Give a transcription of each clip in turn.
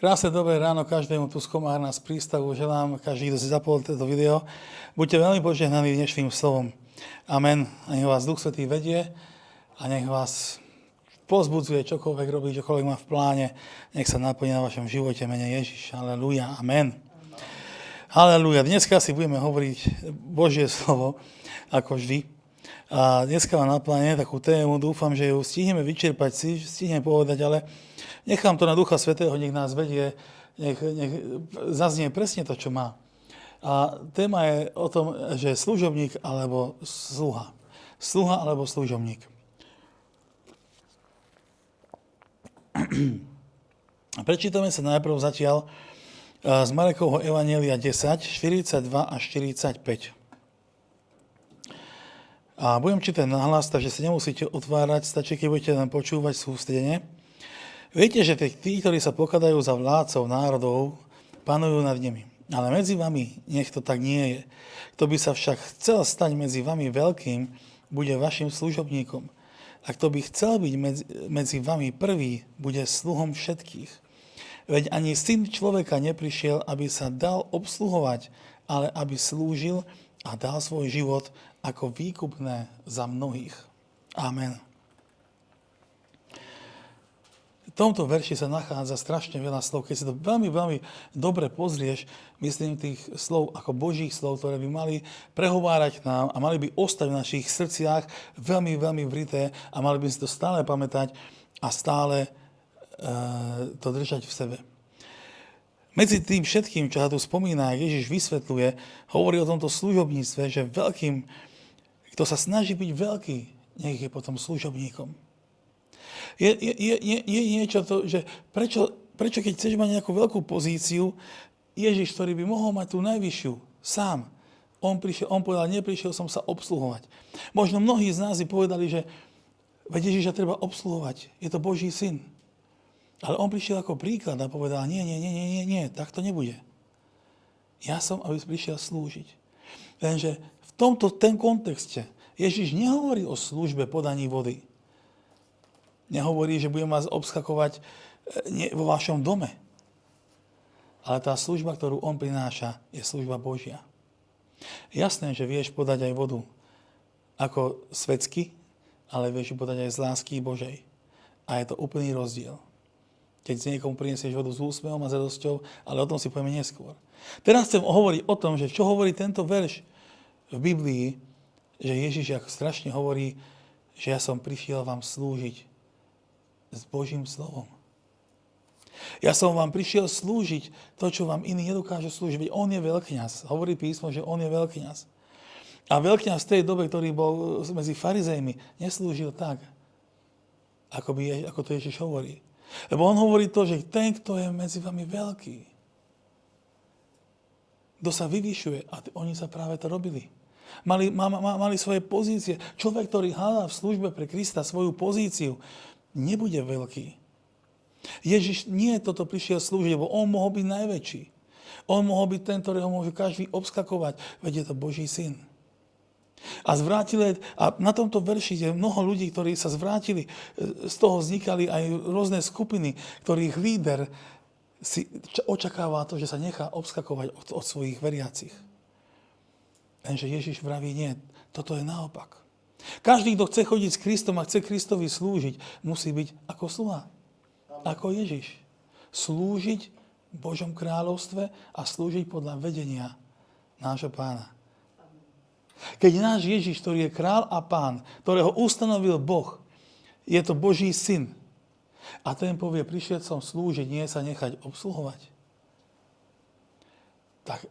Krásne dobré ráno každému tu z Komárna z prístavu. Želám každý, kto si zapol toto video. Buďte veľmi požehnaní dnešným slovom. Amen. A nech vás Duch Svätý vedie a nech vás pozbudzuje čokoľvek robí, čokoľvek má v pláne. Nech sa naplní na vašom živote mene Ježiš. Halelúja. Amen. Halelúja. Dneska si budeme hovoriť Božie slovo, ako vždy. A dneska mám na pláne takú tému, dúfam, že ju stihneme vyčerpať, stihneme povedať, ale nechám to na Ducha Svätého, nech nás vedie, nech zaznie presne to, čo má. A téma je o tom, že služobník alebo sluha. Sluha alebo služobník. Prečítame sa najprv zatiaľ z Marekovho Evanjelia 10, 42 až 45. A budem čítať nahlas, takže sa nemusíte otvárať, stačí, keď budete len počúvať sústredene. Viete, že tí, ktorí sa pokladajú za vládcov národov, panujú nad nimi. Ale medzi vami nech to tak nie je. Kto by sa však chcel stať medzi vami veľkým, bude vašim služobníkom. A kto by chcel byť medzi vami prvý, bude sluhom všetkých. Veď ani Syn človeka neprišiel, aby sa dal obsluhovať, ale aby slúžil a dal svoj život ako výkupné za mnohých. Amen. V tomto verši sa nachádza strašne veľa slov. Keď si to veľmi, veľmi dobre pozrieš, myslím tých slov ako Božích slov, ktoré by mali prehovárať nám a mali by ostať v našich srdciach veľmi, veľmi vrité a mali by si to stále pamätať a stále to držať v sebe. Medzi tým všetkým, čo sa tu spomína, Ježiš vysvetľuje, hovorí o tomto služobníctve, že veľkým, kto sa snaží byť veľký, nech je potom služobníkom. Je niečo to, že prečo keď chceš mať nejakú veľkú pozíciu, Ježiš, ktorý by mohol mať tú najvyššiu, sám, on povedal, neprišiel som sa obsluhovať. Možno mnohí z nás si povedali, že veď Ježiša treba obsluhovať, je to Boží syn. Ale on prišiel ako príklad a povedal, nie, tak to nebude. Ja som, aby prišiel slúžiť. Lenže v ten kontexte Ježiš nehovorí o službe podaní vody. Nehovorí, že budem vás obskakovať vo vašom dome. Ale tá služba, ktorú on prináša, je služba Božia. Jasné, že vieš podať aj vodu ako svetsky, ale vieš ju podať aj z lásky Božej. A je to úplný rozdiel. Keď si niekomu prinesieš vodu s úsmevom a s radosťou, ale o tom si povieme neskôr. Teraz chcem hovoriť o tom, že čo hovorí tento verš v Biblii, že Ježiš ako strašne hovorí, že ja som prišiel vám slúžiť s Božím slovom. Ja som vám prišiel slúžiť to, čo vám iní nedokážu slúžiť. On je veľkňaz. Hovorí písmo, že on je veľkňaz. A veľkňaz v tej dobe, ktorý bol medzi farizejmi, neslúžil tak, ako to Ježiš hovorí. Lebo on hovorí to, že ten, kto je medzi vami veľký, kto sa vyvyšuje, a oni sa práve to robili. Mali svoje pozície. Človek, ktorý hľadá v službe pre Krista svoju pozíciu, nebude veľký. Ježiš nie toto prišiel slúžiť, lebo on mohol byť najväčší. On mohol byť ten, ktorého môže každý obskakovať, veď je to Boží syn. A na tomto verši je mnoho ľudí, ktorí sa zvrátili, z toho vznikali aj rôzne skupiny, ktorých líder si očakáva to, že sa nechá obskakovať od svojich veriacich. Lenže Ježiš vraví, nie, toto je naopak. Každý, kto chce chodiť s Kristom a chce Kristovi slúžiť, musí byť ako sluha, ako Ježiš. Slúžiť v Božom kráľovstve a slúžiť podľa vedenia nášho Pána. Keď náš Ježiš, ktorý je král a pán, ktorého ustanovil Boh, je to Boží syn. A ten povie, prišiel som slúžiť, nie sa nechať obsluhovať. Tak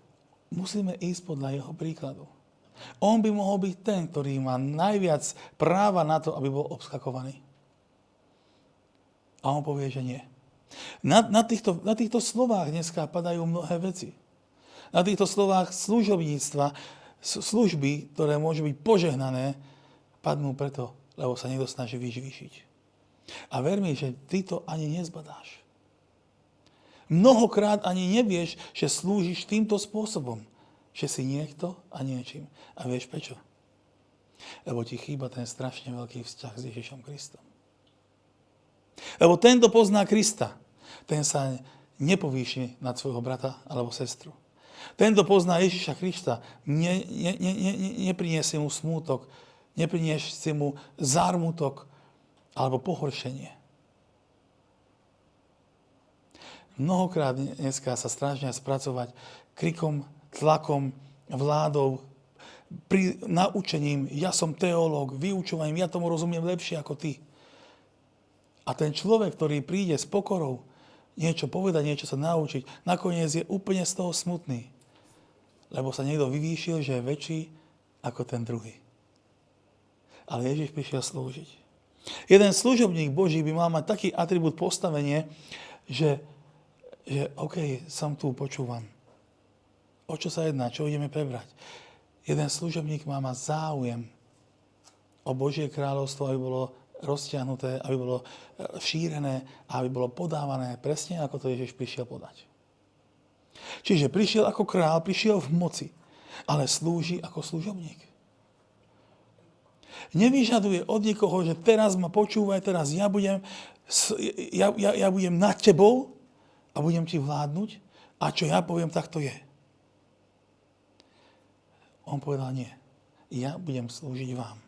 musíme ísť podľa jeho príkladu. On by mohol byť ten, ktorý má najviac práva na to, aby bol obskakovaný. A on povie, že nie. Na týchto slovách dneska padajú mnohé veci. Na týchto slovách služobníctva, služby, ktoré môžu byť požehnané, padnú preto, lebo sa niekto snaží vyvýšiť. A ver mi, že ty to ani nezbadáš. Mnohokrát ani nevieš, že slúžiš týmto spôsobom. Že si niekto a niečím. A vieš prečo? Lebo ti chýba ten strašne veľký vzťah s Ježišom Kristom. Lebo ten, kto pozná Krista, ten sa nepovýši nad svojho brata alebo sestru. Ten, kto pozná Ježiša Krista, nepriniesie mu smútok, nepriniesie mu zármutok alebo pohoršenie. Mnohokrát dneska sa snažia spracovať krikom, tlakom, vládou, naučením, ja som teológ, vyučovaním, ja tomu rozumiem lepšie ako ty. A ten človek, ktorý príde s pokorou, niečo povedať, niečo sa naučiť, nakoniec je úplne z toho smutný. Lebo sa niekto vyvýšil, že je väčší ako ten druhý. Ale Ježiš prišiel slúžiť. Jeden služobník Boží by mal mať taký atribút postavenie, že OK, som tu, počúvam. O čo sa jedná? Čo ideme prebrať? Jeden služobník má mať záujem o Božie kráľovstvo, aby bolo roztiahnuté, aby bolo šírené a aby bolo podávané presne, ako to Ježiš prišiel podať. Čiže prišiel ako král, prišiel v moci, ale slúži ako služobník. Nevyžaduje od nikoho, že teraz ma počúvaj, teraz ja budem nad tebou a budem ti vládnuť a čo ja poviem, tak to je. On povedal nie. Ja budem slúžiť vám.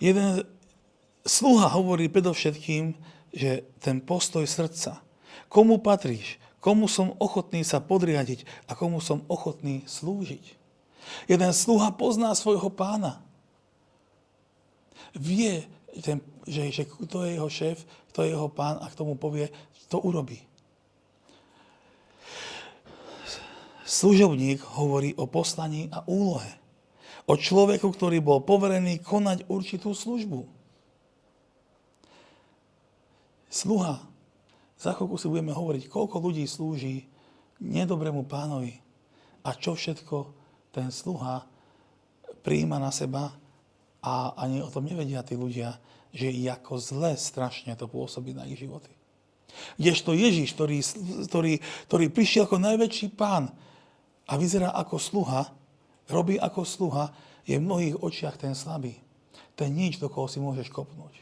Jeden sluha hovorí predovšetkým, že ten postoj srdca. Komu patríš? Komu som ochotný sa podriadiť a komu som ochotný slúžiť? Jeden sluha pozná svojho pána. Vie, že kto je jeho šéf, kto je jeho pán a k tomu povie, to urobí. Služobník hovorí o poslaní a úlohe. O človeku, ktorý bol poverený konať určitú službu. Sluha. Za chvíľku si budeme hovoriť, koľko ľudí slúži nedobrému pánovi a čo všetko ten sluha prijíma na seba a ani o tom nevedia tí ľudia, že ako zle strašne to pôsobí na ich životy. Kdežto Ježiš, ktorý prišiel ako najväčší pán a vyzerá ako sluha, robí ako sluha, je v mnohých očiach ten slabý. Ten nič, do koho si môžeš kopnúť.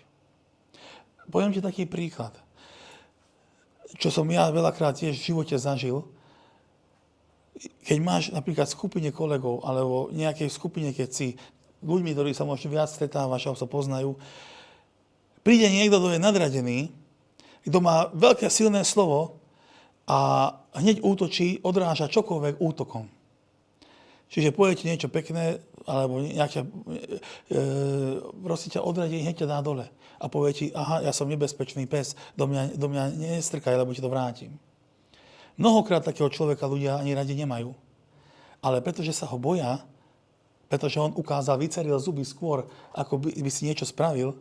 Poviem ti taký príklad, čo som ja veľakrát tiež v živote zažil. Keď máš napríklad v skupine kolegov, alebo v nejakej skupine, keď si ľuďmi, ktorí sa možno viac stretávaš, alebo sa poznajú, príde niekto, kto je nadradený, kto má veľké silné slovo a hneď útočí, odráža čokoľvek útokom. Čiže povie ti niečo pekné, alebo proste ťa odradí, hneď ťa dá dole. A povie ti, aha, ja som nebezpečný pes, do mňa nestrkaj, lebo ti to vrátim. Mnohokrát takého človeka ľudia ani radi nemajú. Ale pretože sa ho boja, pretože on ukázal, vyceril zuby skôr, ako by si niečo spravil,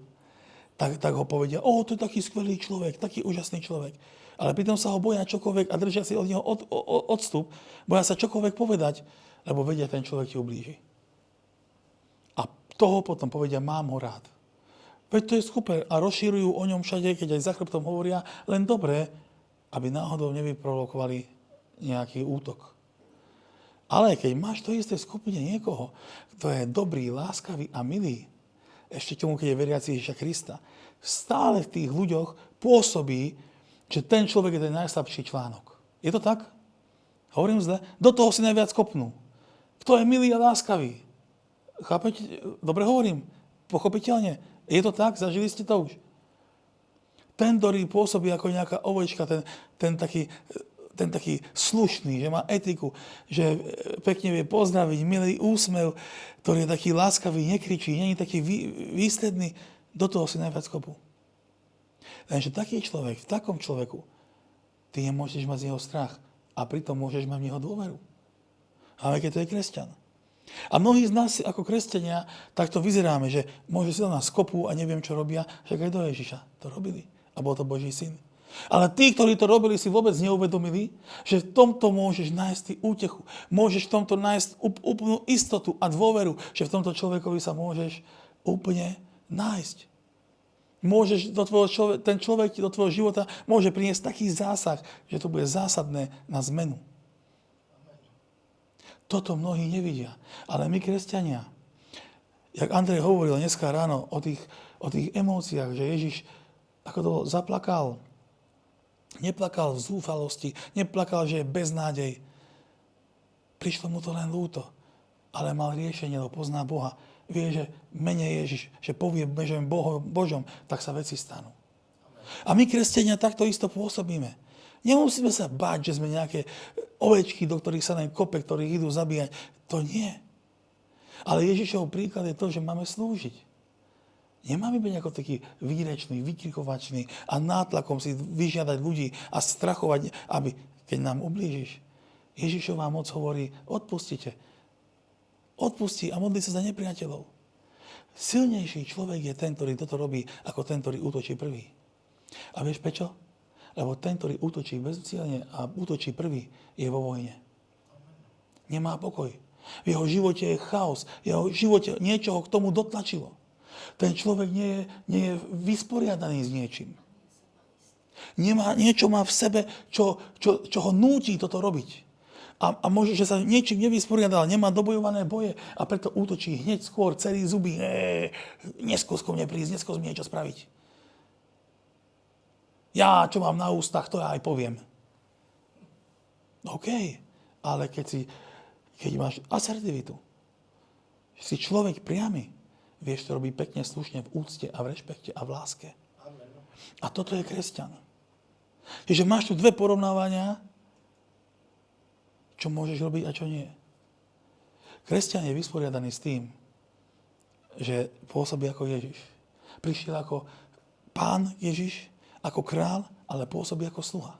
tak ho povedia, to je taký skvelý človek, taký úžasný človek. Ale pritom sa ho boja čokoľvek a držia si od neho odstup, boja sa čokoľvek povedať, lebo vedia, ten človek ti ublíži. A toho potom povedia, mám ho rád. Veď to je super a rozšírujú o ňom všade, keď aj za chrbtom hovoria, len dobré, aby náhodou nevyprovokovali nejaký útok. Ale keď máš to isté skupine niekoho, kto je dobrý, láskavý a milý, ešte k tomu, keď je veriaci Ježiša Krista, stále v tých ľuďoch pôsobí, že ten človek je ten najslabší článok. Je to tak? Hovorím zle? Do toho si najviac kopnú. Kto je milý a láskavý? Chápete? Dobre hovorím? Pochopiteľne? Je to tak? Zažili ste to už? Ten, ktorý pôsobí ako nejaká ovečka, ten taký slušný, že má etiku, že pekne vie pozdraviť, milý úsmev, ktorý je taký láskavý, nekričí, nie je taký výsledný, do toho si najviac kopu. Lenže taký človek, v takom človeku, ty nemôžeš mať z neho strach a pritom môžeš mať v neho dôveru. Ale keď to je kresťan. A mnohí z nás ako kresťania takto vyzeráme, že môže si do nás kopu a neviem, čo robia, však aj do Ježiša to robili. A bol to Boží syn. Ale tí, ktorí to robili, si vôbec neuvedomili, že v tomto môžeš nájsť ty útechu. Môžeš v tomto nájsť úplnú istotu a dôveru, že v tomto človekovi sa môžeš úplne nájsť. Môžeš ten človek do tvojho života môže priniesť taký zásah, že to bude zásadné na zmenu. Toto mnohí nevidia. Ale my, kresťania, jak Andrej hovoril dneska ráno o tých emóciách, že Ježiš ako to zaplakal, Neplakal v zúfalosti, neplakal, že je beznádej. Prišlo mu to len ľúto, ale mal riešenie, lebo pozná Boha. Vie, že mene Ježiš, že povie Božom, tak sa veci stanú. A my, kresťania, takto isto pôsobíme. Nemusíme sa báť, že sme nejaké ovečky, do ktorých sa len kope, ktorých idú zabíjať. To nie. Ale Ježišov príklad je to, že máme slúžiť. Nemáme byť ako taký výrečný, vykrikovačný a nátlakom si vyžiadať ľudí a strachovať, aby, keď nám ublížiš. Ježišová moc hovorí, odpustite. Odpustí a modli sa za nepriateľov. Silnejší človek je ten, ktorý toto robí, ako ten, ktorý útočí prvý. A vieš prečo? Lebo ten, ktorý útočí bezcieľne a útočí prvý, je vo vojne. Nemá pokoj. V jeho živote je chaos. V jeho živote niečoho k tomu dotlačilo. Ten človek nie je vysporiadaný s niečím. Niečo má v sebe, čo ho núti toto robiť. A môže, že sa niečím nevysporiadal, nemá dobojované boje a preto útočí hneď skôr, celý zuby. Neskús ko mne prísť, neskús mi niečo spraviť. Ja, čo mám na ústach, to ja aj poviem. OK, ale keď máš asertivitu, si človek priamy, vieš to robiť pekne, slušne, v úcte a v rešpekte a v láske. Amen. A toto je kresťan. Čiže máš tu dve porovnávania, čo môžeš robiť a čo nie. Kresťan je vysporiadaný s tým, že pôsobí ako Ježiš. Prišiel ako pán Ježiš, ako král, ale pôsobí ako sluha.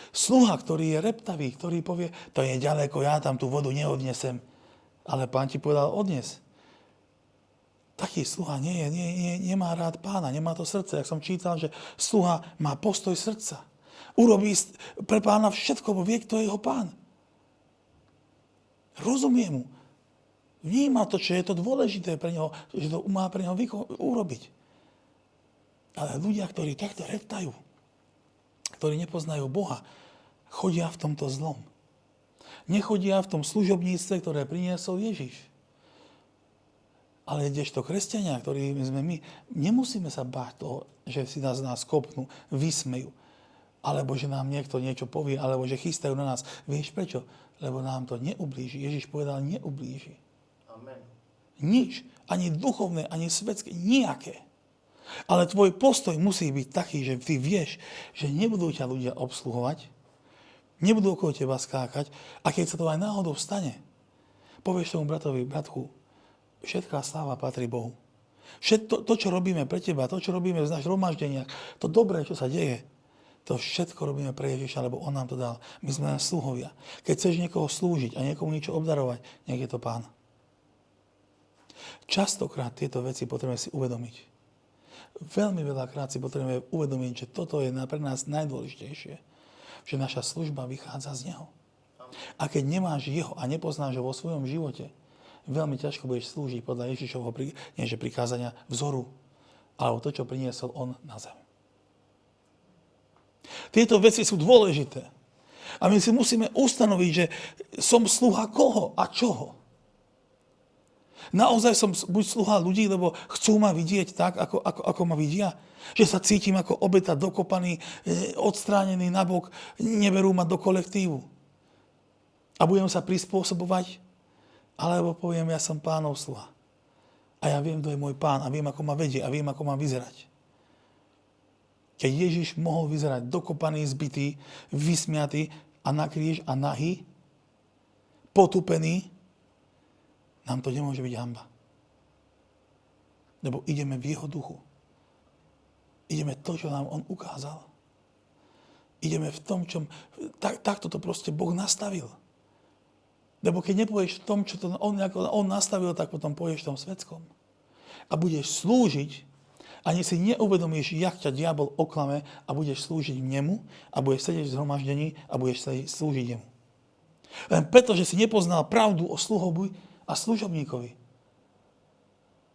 Sluha, ktorý je reptavý, ktorý povie, to je ďaleko, ja tam tú vodu neodnesem. Ale pán ti povedal, odnes. Taký sluha nemá rád pána, nemá to srdce. Jak som čítal, že sluha má postoj srdca. Urobí pre pána všetko, bo vie, kto je jeho pán. Rozumie mu. Vníma to, čo je to dôležité pre neho, že to má pre neho urobiť. Ale ľudia, ktorí takto reptajú, ktorí nepoznajú Boha, chodia v tomto zlom. Nechodia v tom služobníctve, ktoré priniesol Ježiš. Ale kdežto kresťania, ktorí sme my, nemusíme sa báť toho, že si nás kopnú, vysmejú. Alebo že nám niekto niečo povie, alebo že chystajú na nás. Vieš prečo? Lebo nám to neublíži. Ježiš povedal, neublíži. Amen. Nič. Ani duchovné, ani svetské. Nijaké. Ale tvoj postoj musí byť taký, že ty vieš, že nebudú ťa ľudia obsluhovať, nebudú okolo teba skákať a keď sa to aj náhodou stane, povieš tomu bratovi, bratku, všetká sláva patrí Bohu. To, čo robíme pre teba, to, čo robíme v našich zhromaždeniach, to dobré, čo sa deje, to všetko robíme pre Ježiša, lebo on nám to dal. My sme len sluhovia. Keď chceš niekoho slúžiť a niekomu niečo obdarovať, nech je to Pán. Častokrát tieto veci potrebujeme si uvedomiť. Veľmi veľakrát si potrebujeme uvedomiť, že toto je pre nás najdôležitejšie. Že naša služba vychádza z Neho. A keď nemáš Jeho a nepoznáš ho vo svojom živote, veľmi ťažko budeš slúžiť podľa Ježišovho prikázania vzoru, alebo to, čo priniesol on na zem. Tieto veci sú dôležité. A my si musíme ustanoviť, že som sluha koho a čoho. Naozaj som buď sluha ľudí, lebo chcú ma vidieť tak, ako ma vidia. Že sa cítim ako obeta, dokopaný, odstránený nabok, neberú ma do kolektívu. A budem sa prispôsobovať, alebo poviem, ja som Pánov sluha. A ja viem, kto je môj Pán a viem, ako ma vedie a viem, ako mám vyzerať. Keď Ježiš mohol vyzerať dokopaný, zbitý, vysmiatý a na kríž a nahý, potupený, nám to nemôže byť hanba. Lebo ideme v jeho duchu. Ideme to, čo nám on ukázal. Ideme v tom, čo... Takto to proste Boh nastavil. Lebo keď nepôjdeš v tom, čo to on nastavil, tak potom pôjdeš v tom svetskom. A budeš slúžiť, ani si neuvedomíš, jak ťa diabol oklame a budeš slúžiť nemu a budeš sedieť v zhromaždení a budeš slúžiť jemu. Len preto, že si nepoznal pravdu o sluhovi a služobníkovi.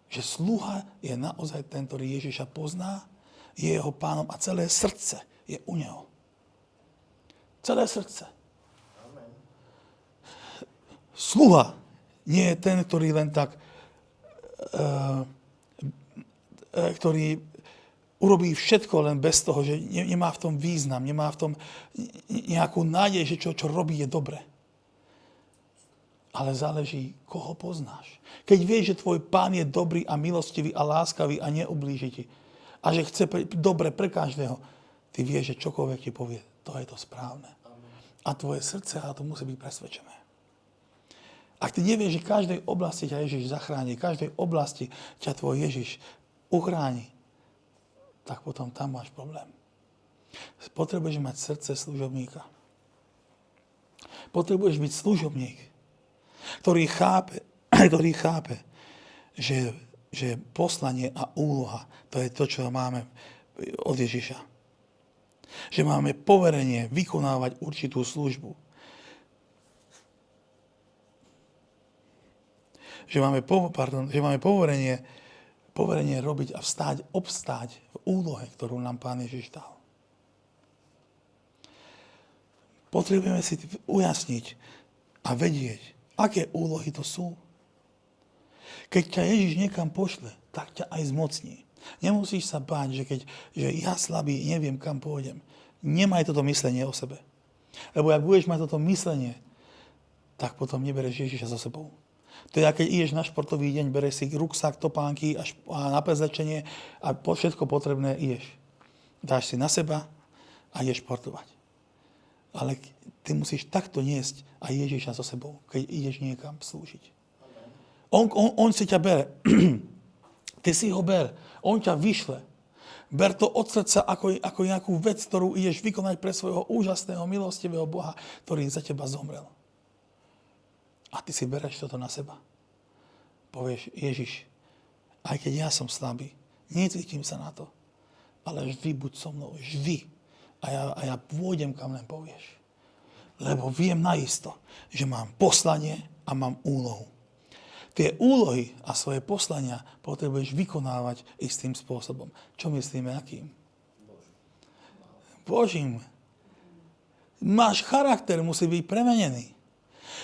Že sluha je naozaj ten, ktorý Ježiša pozná, je jeho pánom a celé srdce je u neho. Celé srdce. Amen. Sluha nie je ten, ktorý len tak ktorý urobí všetko len bez toho, že nemá v tom význam, nemá v tom nejakú nádej, že čo robí je dobre. Ale záleží, koho poznáš. Keď vieš, že tvoj Pán je dobrý a milostivý a láskavý a neublíži ti a že chce dobre pre každého, ty vieš, že čokoľvek ti povie, to je to správne. A tvoje srdce a to musí byť presvedčené. Ak ty nevieš, že v každej oblasti ťa Ježiš zachráni, v každej oblasti ťa tvoj Ježiš uchráni, tak potom tam máš problém. Potrebuješ mať srdce služobníka. Potrebuješ byť služobník, ktorý chápe, že poslanie a úloha, to je to, čo máme od Ježiša. Že máme poverenie vykonávať určitú službu. Že máme poverenie robiť a obstáť v úlohe, ktorú nám Pán Ježiš dal. Potrebujeme si ujasniť a vedieť, aké úlohy to sú. Keď ťa Ježiš niekam pošle, tak ťa aj zmocní. Nemusíš sa báť, že ja slabý neviem, kam pôjdem. Nemaj toto myslenie o sebe. Lebo ak budeš mať toto myslenie, tak potom nebereš Ježiša so sebou. To je, keď ideš na športový deň, bereš si ruksak, topánky a na prezlečenie a všetko potrebné ideš. Dáš si na seba a ideš športovať. Ale ty musíš takto niesť aj Ježiša so sebou, keď ideš niekam slúžiť. On si ťa bere. Ty si ho ber. On ťa vyšle. Ber to od srdca ako nejakú vec, ktorú ideš vykonať pre svojho úžasného, milostivého Boha, ktorý za teba zomrel. A ty si bereš toto na seba. Povieš, Ježiš, aj keď ja som slabý, necítim sa na to, ale vždy buď so mnou, vždy. A ja pôjdem, kam len povieš. Lebo viem naisto, že mám poslanie a mám úlohu. Tie úlohy a svoje poslania potrebuješ vykonávať istým spôsobom. Čo myslíme, akým? Božím. Máš charakter, musí byť premenený.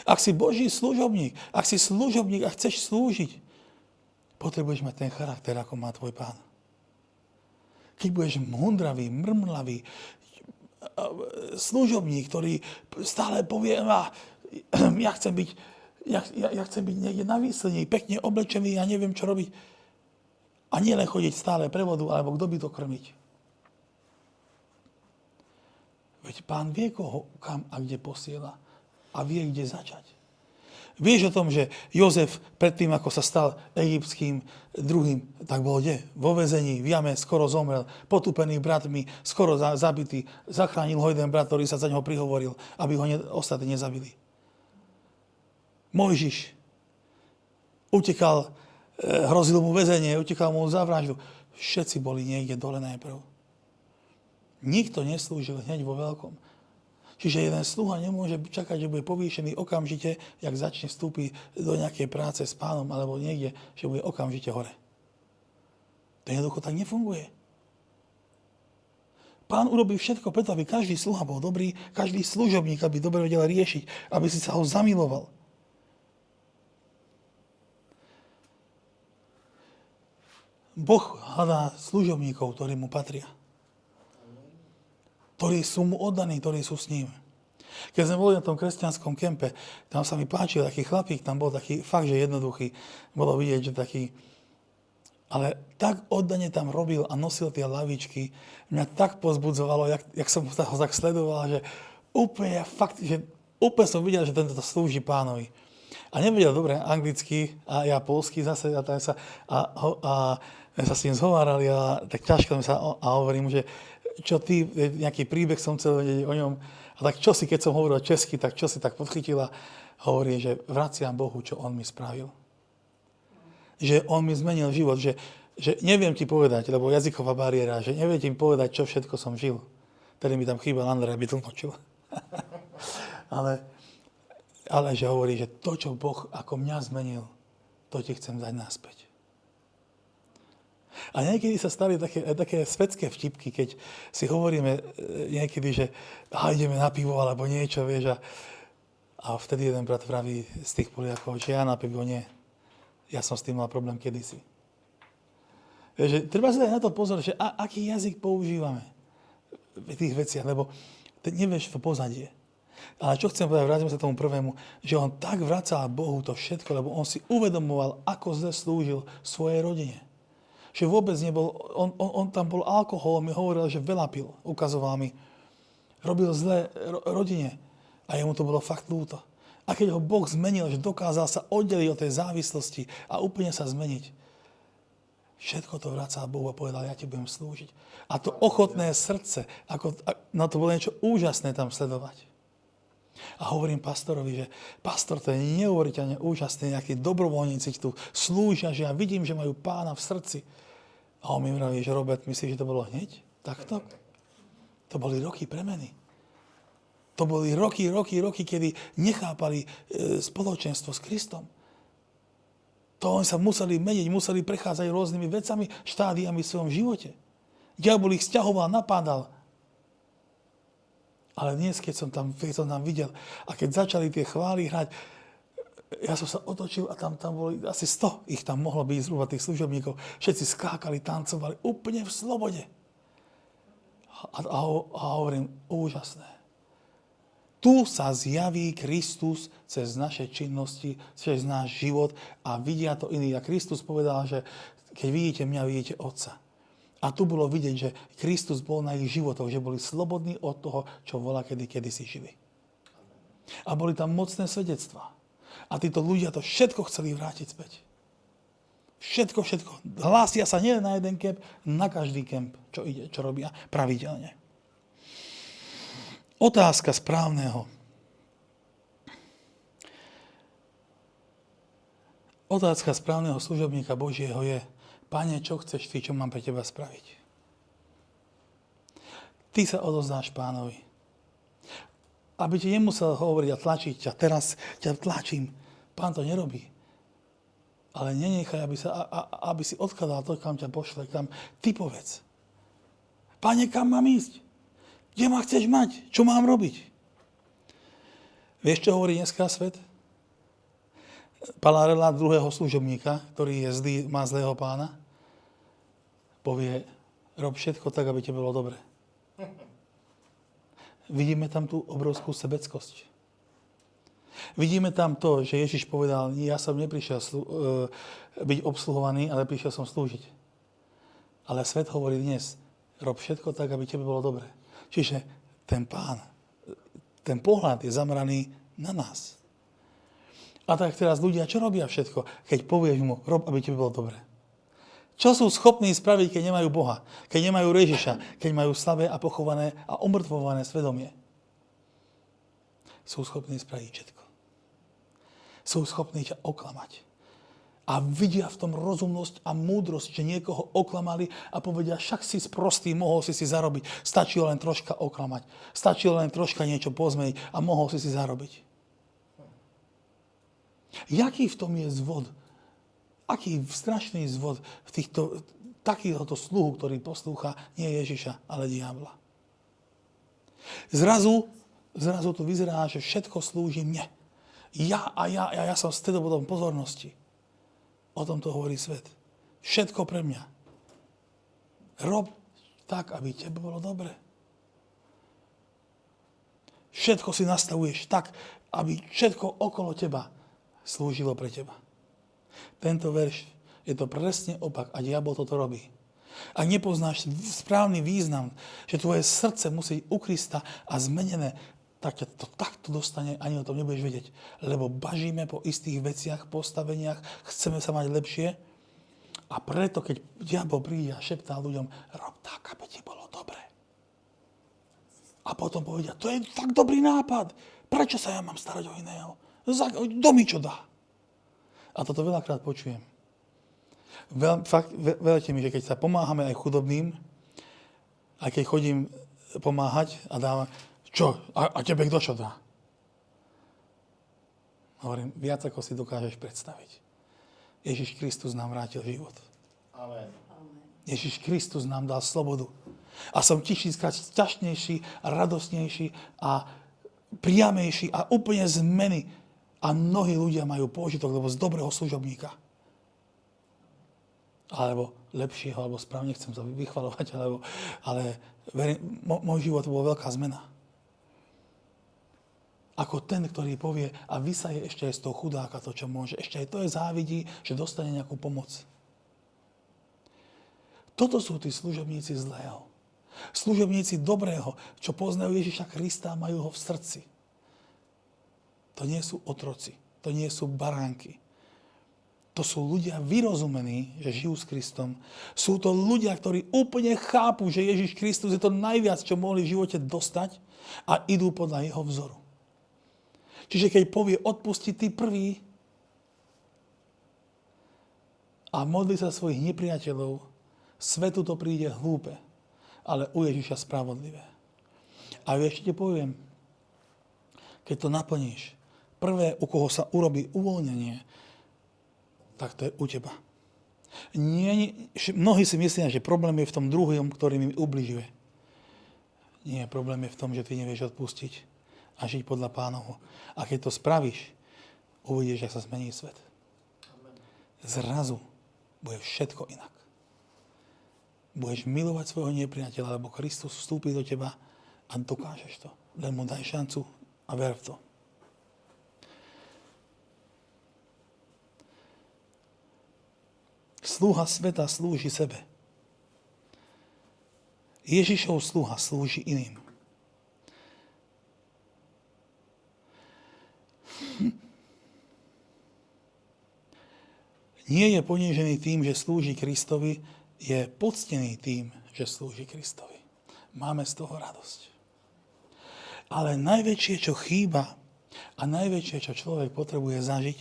Ak si Boží služobník, ak si služobník a chceš slúžiť, potrebuješ mať ten charakter, ako má tvoj Pán. Keď budeš múdravý, mrmlavý, služobník, ktorý stále povie, ja chcem byť niekde na výslení, pekne oblečený, ja neviem, čo robiť. A nie len chodiť stále pre vodu, alebo kto by to krmiť. Veď Pán vie, koho kam a kde posiela. A vie, kde začať. Vieš o tom, že Jozef predtým, ako sa stal egyptským druhým, tak bol kde? Vo väzení, v jame, skoro zomrel, potupený bratmi, skoro zabitý. Zachránil ho jeden brat, ktorý sa za neho prihovoril, aby ho ostatní nezabili. Mojžiš utekal, hrozilo mu väzenie, utekal mu za vraždu. Všetci boli niekde dole najprv. Nikto neslúžil hneď vo veľkom. Čiže jeden sluha nemôže čakať, že bude povýšený okamžite, jak začne vstúpiť do nejakej práce s Pánom alebo niekde, že bude okamžite hore. To jednoducho tak nefunguje. Pán urobí všetko preto, aby každý sluha bol dobrý, každý služobník, aby dobre vedel riešiť, aby si sa ho zamiloval. Boh hľadá služobníkov, ktorí mu patria. Ktorí sú mu oddaní, ktorí sú s ním. Keď sme boli na tom kresťanskom kempe, tam sa mi páčil taký chlapík, tam bol taký fakt, že jednoduchý. Bolo vidieť, že taký... Ale tak oddane tam robil a nosil tie lavičky. Mňa tak pozbudzovalo, jak som ho tak sledoval, že úplne som videl, že tento slúži Pánovi. A nevedel dobre anglicky a ja polsky zase a sa s ním zhovárali a tak ťažko a hovorím, že čo ty, nejaký príbeh som chcel vedieť o ňom. A tak čo si, keď som hovoril česky, tak čo si tak podchytila, hovorí, že vraciam Bohu, čo on mi spravil. Že on mi zmenil život, že neviem ti povedať, lebo jazyková bariéra, že neviem ti povedať, čo všetko som žil. Tedy mi tam chýbal Andrej, aby tlmočil. ale že hovorí, že to, čo Boh ako mňa zmenil, to ti chcem dať naspäť. A niekedy sa stali také svetské vtipky, keď si hovoríme niekedy, že ideme na pivo alebo niečo, vieš, a vtedy jeden brat vraví z tých Poliakov, že ja na pivo nie. Ja som s tým mal problém kedysi. Že treba si dať na to pozor, že aký jazyk používame v tých veciach, lebo nevieš to pozadie. Ale čo chcem povedať, vrátime sa tomu prvému, že on tak vracal Bohu to všetko, lebo on si uvedomoval, ako zle slúžil svojej rodine. Že vôbec nebol, on tam bol alkohol, mi hovoril, že veľa pil, ukazoval mi. Robil zle rodine a jemu to bolo fakt ľúto. A keď ho Boh zmenil, že dokázal sa oddeliť od tej závislosti a úplne sa zmeniť, všetko to vracal Bohu a povedal, ja ti budem slúžiť. A to ochotné srdce, na to bolo niečo úžasné tam sledovať. A hovorím pastorovi, že pastor, to je neuveriteľne úžasné, nejakí dobrovoľníci tu slúžia, že ja vidím, že majú Pána v srdci. A on mi vraví, že Robert, myslíš, že to bolo hneď? Takto? To boli roky premeny. To boli roky, kedy nechápali spoločenstvo s Kristom. To oni sa museli meniť, museli prechádzať rôznymi vecami, štádiami v svojom živote. Diabol ich sťahoval, napádal. Ale dnes, keď som tam videl a keď začali tie chvály hrať, ja som sa otočil a tam boli asi 100, ich tam mohlo byť zhruba tých služobníkov. Všetci skákali, tancovali úplne v slobode. A hovorím, úžasné. Tu sa zjaví Kristus cez naše činnosti, cez náš život a vidia to iní. A Kristus povedal, že keď vidíte mňa, vidíte Otca. A tu bolo vidieť, že Kristus bol na ich životoch, že boli slobodní od toho, čo volá kedysi žili. A boli tam mocné svedectvá. A títo ľudia to všetko chceli vrátiť späť. Všetko. Hlásia sa nie na jeden kemp, na každý kemp, čo robia pravidelne. Otázka správneho služobníka Božieho je, Pane, čo chceš ty, čo mám pre teba spraviť? Ty sa odozdáš Pánovi. Aby ti nemusel hovoriť a tlačiť ťa. Teraz ťa tlačím. Pán to nerobí. Ale nenechaj, aby si odkladal to, kam ťa pošle. Kam ty povedz. Pane, kam mám ísť? Kde ma chceš mať? Čo mám robiť? Vieš, čo hovorí dneska svet? Palarela druhého služobníka, ktorý je zlý, má zlého pána, povie, rob všetko tak, aby ti bolo dobre. Vidíme tam tú obrovskú sebeckosť. Vidíme tam to, že Ježiš povedal, ja som neprišiel byť obsluhovaný, ale prišiel som slúžiť. Ale svet hovorí dnes, rob všetko tak, aby tebe bolo dobre. Čiže ten Pán, ten pohľad je zameraný na nás. A tak teraz ľudia, čo robia všetko, keď povieš mu, rob, aby tebe bolo dobre? Čo sú schopní spraviť, keď nemajú Boha, keď nemajú Ježiša, keď majú slabé a pochované a omrtvované svedomie? Sú schopní spraviť všetko. Sú schopní ťa oklamať. A vidia v tom rozumnosť a múdrosť, že niekoho oklamali a povedia, však si sprostý, mohol si zarobiť. Stačilo len troška oklamať. Stačilo len troška niečo pozmeniť a mohol si zarobiť. Jaký v tom je zvod? Aký strašný zvod v takýchto sluhu, ktorý poslúcha nie Ježiša, ale diabla. Zrazu to vyzerá, že všetko slúži mne. Ja som stredobodom pozornosti. O tom to hovorí svet. Všetko pre mňa. Rob tak, aby tebe bolo dobre. Všetko si nastavuješ tak, aby všetko okolo teba slúžilo pre teba. Tento verš je to presne opak a diabol toto robí. Ak nepoznáš správny význam, že tvoje srdce musí byť u Krista a zmenené, tak ťa to takto dostane, ani o tom nebudeš vedieť. Lebo bažíme po istých veciach, postaveniach, chceme sa mať lepšie a preto, keď diabol príde a šeptá ľuďom, rob tak, aby ti bolo dobre. A potom povedia, to je tak dobrý nápad, prečo sa ja mám starať o iného? Kto mi čo dá? A toto veľakrát počujem. Verte mi, že keď sa pomáhame aj chudobným, aj keď chodím pomáhať a dávam, čo? A tebe kto čo dá? Hovorím, viac ako si dokážeš predstaviť. Ježiš Kristus nám vrátil život. Amen. Ježiš Kristus nám dal slobodu. A som tisíckrát šťastnejší a radosnejší a priamejší a úplne zmeny. A mnohí ľudia majú pôžitok, lebo z dobrého služobníka. Alebo lepšieho, alebo správne, nechcem sa vychvalovať, ale môj život bol veľká zmena. Ako ten, ktorý povie a vysaje ešte aj z toho chudáka to, čo môže. Ešte aj to je závidí, že dostane nejakú pomoc. Toto sú tí služobníci zlého. Služobníci dobrého, čo poznajú Ježiša Krista a majú ho v srdci. To nie sú otroci, to nie sú baránky. To sú ľudia vyrozumení, že žijú s Kristom. Sú to ľudia, ktorí úplne chápu, že Ježiš Kristus je to najviac, čo mohli v živote dostať a idú podľa jeho vzoru. Čiže keď povie odpusti ty prvý a modli sa svojich nepriateľov, svetu to príde hlúpe, ale u Ježiša spravodlivé. A ešte ti poviem, keď to naplníš, prvé, u koho sa urobí uvoľnenie, tak to je u teba. Mnohí si myslia, že problém je v tom druhom, ktorý mi ubližuje. Nie, problém je v tom, že ty nevieš odpustiť a žiť podľa Pánovho. A keď to spravíš, uvidíš, jak sa zmení svet. Zrazu bude všetko inak. Budeš milovať svojho nepriateľa, lebo Kristus vstúpi do teba a dokážeš to. Len mu daj šancu a ver v to. Sluha sveta slúži sebe. Ježišov sluha slúži iným. Nie je ponížený tým, že slúži Kristovi, je poctený tým, že slúži Kristovi. Máme z toho radosť. Ale najväčšie, čo chýba a najväčšie, čo človek potrebuje zažiť,